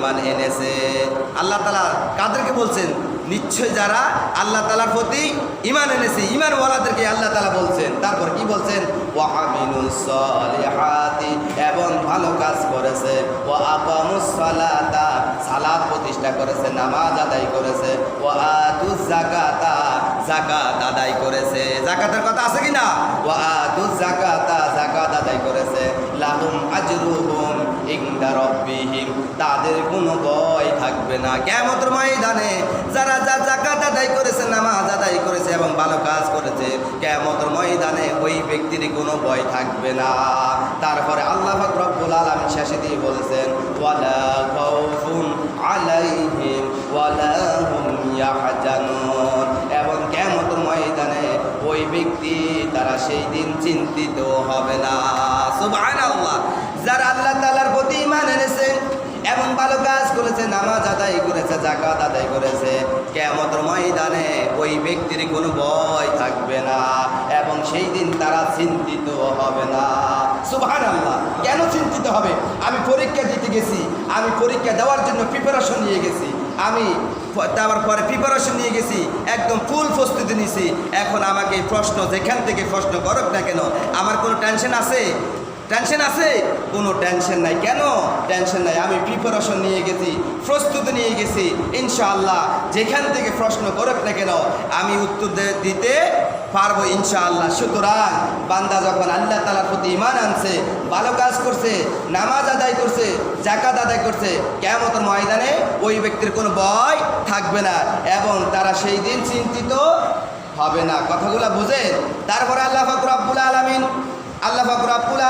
ঈমান এনেছে। আল্লাহ তাআলা কাদেরকে বলছেন? নিশ্চয় যারা আল্লাহ তাআলার প্রতি ঈমান এনেছে, ঈমানওয়ালাদেরকে আল্লাহ তাআলা বলছেন। তারপর কি বলছেন? ওয়া আমিলুস সলিহাতি, এবং ভালো কাজ করেছে। ওয়া আকামুস সালাতা, সালাত প্রতিষ্ঠা করেছে, নামাজ আদায় করেছে। ওয়া আতুজ যাকাতা, যাকাত আদায় করেছে। যাকাতের কথা আছে কি না? ওয়া আতুজ যাকাতা, যাকাত আদায় করেছে। লাহুম আজরুহুম ইনদা রাব্বিহিম, তাদের কোনো ভয় থাকবে না কিয়ামতের ময়দানে। যারা যাকাত আদায় করেছে, নামাজ আদায় করেছে এবং ভালো কাজ করেছে, কিয়ামতের ময়দানে ওই ব্যক্তির কোনো ভয় থাকবে না। তারপরে আল্লাহ পাক রব্বুল আলামিন শেষে দিয়ে বলেছেন ওয়ালা খাউফুন আলাইহিম ওয়ালা হুম ইয়াহজানুন, এবং কিয়ামতের ময়দানে ওই ব্যক্তি তারা সেই দিন চিন্তিত হবে না। সুবহানাল্লাহ। যারা আল্লাহ তাআলার প্রতি ঈমান এনেছে এবং ভালো কাজ করেছে, নামাজ আদায় করেছে, যাকাত আদায় করেছে, কিয়ামতের ময়দানে ওই ব্যক্তির কোনো ভয় থাকবে না এবং সেই দিন তারা চিন্তিত হবে না। সুবহানাল্লাহ। কেন চিন্তিত হবে? আমি পরীক্ষা দিতে গেছি, আমি পরীক্ষা দেওয়ার জন্য প্রিপারেশন নিয়ে গেছি, আমি দেওয়ার পরে প্রিপারেশন নিয়ে গেছি, একদম ফুল প্রস্তুতি নিয়েছি। এখন আমাকে প্রশ্ন যেখান থেকে প্রশ্ন করুক না কেন, আমার কোনো টেনশন আছে? টেনশন আছে? কোনো টেনশন নাই। কেন টেনশন নাই? আমি প্রিপারেশন নিয়ে গেছি, প্রস্তুতি নিয়ে গেছি। ইনশাআল্লাহ যেখান থেকে প্রশ্ন করুক না কেন আমি উত্তর দিতে পারবো ইনশাআল্লাহ। সুতরাং বান্দা যখন আল্লাহ তাআলার প্রতি ঈমান আনছে, ভালো কাজ করছে, নামাজ আদায় করছে, যাকাত আদায় করছে, কিয়ামতের ময়দানে ওই ব্যক্তির কোনো ভয় থাকবে না এবং তারা সেই দিন চিন্তিত হবে না। কথাগুলো বুঝেন? তারপরে আল্লাহ পাক রব্বুল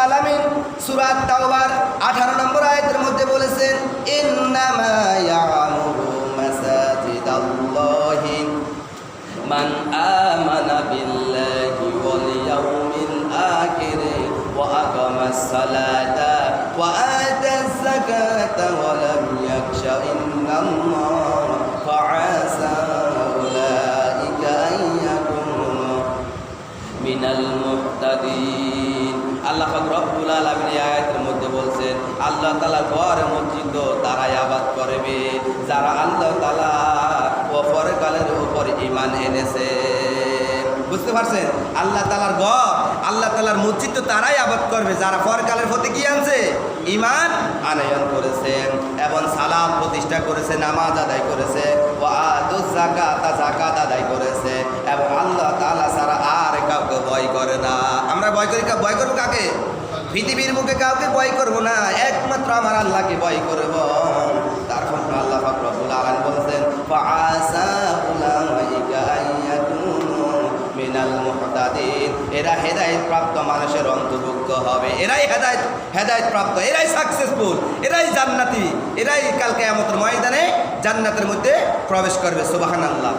আলামিন সূরা তাওবার 18 নম্বর আয়াতের মধ্যে বলেছেন ইন্নামা ইয়ামুরু মাসাজিদাল্লাহি মান আমানা বিল্লাহি ওয়াল ইয়াউমিল আখির ওয়া আকামাস সালাতা ওয়া আতাজ যাকাতা ওয়া লাম ইয়াখশা ইল্লাল্লাহ ফাআসা উলাইকা আইয়াকুনু মিনাল মুহতাদিন। আল্লাহ পাক রব্বুল আলামিন এই আয়াতের মধ্যে বলছেন আল্লাহ তাআলার ঘর মসজিদ তারাই আবাদ করবে যারা আল্লাহ তাআলা ও পরকালের উপর ঈমান এনেছে। বুঝতে পারছেন? আল্লাহ তাআলার ঘর, আল্লাহ তাআলার মসজিদ তো তারাই আবাদ করবে যারা পরকালের প্রতি কি আনছে? ঈমান আনয়ন করেছেন এবং সালাত প্রতিষ্ঠা করেছে, নামাজ আদায় করেছে, ওয়া আতুজ যাকাতা, যাকাত আদায় করেছে এবং আল্লাহ তাআলা ছাড়া আর কাউকে ভয় করে না। আমরা ভয় করবো কাকে? পৃথিবীর মুখে কাউকে ভয় করবো না, একমাত্র আমার আল্লাহকে ভয় করব। তারপর আল্লাহ পাক রব্বুল আলামিন বলেছেন ফাআসা উলাইকা আইয়াকুনু মিনাল মুহতাদিন, এরা হেদায়েত প্রাপ্ত মানুষের অন্তর্ভুক্ত হবে। এরাই হেদায়েত প্রাপ্ত, এরাই সাকসেসফুল, এরাই জান্নাতি, এরাই কাল কিয়ামতের ময়দানে জান্নাতের মধ্যে প্রবেশ করবে। সুবহানাল্লাহ।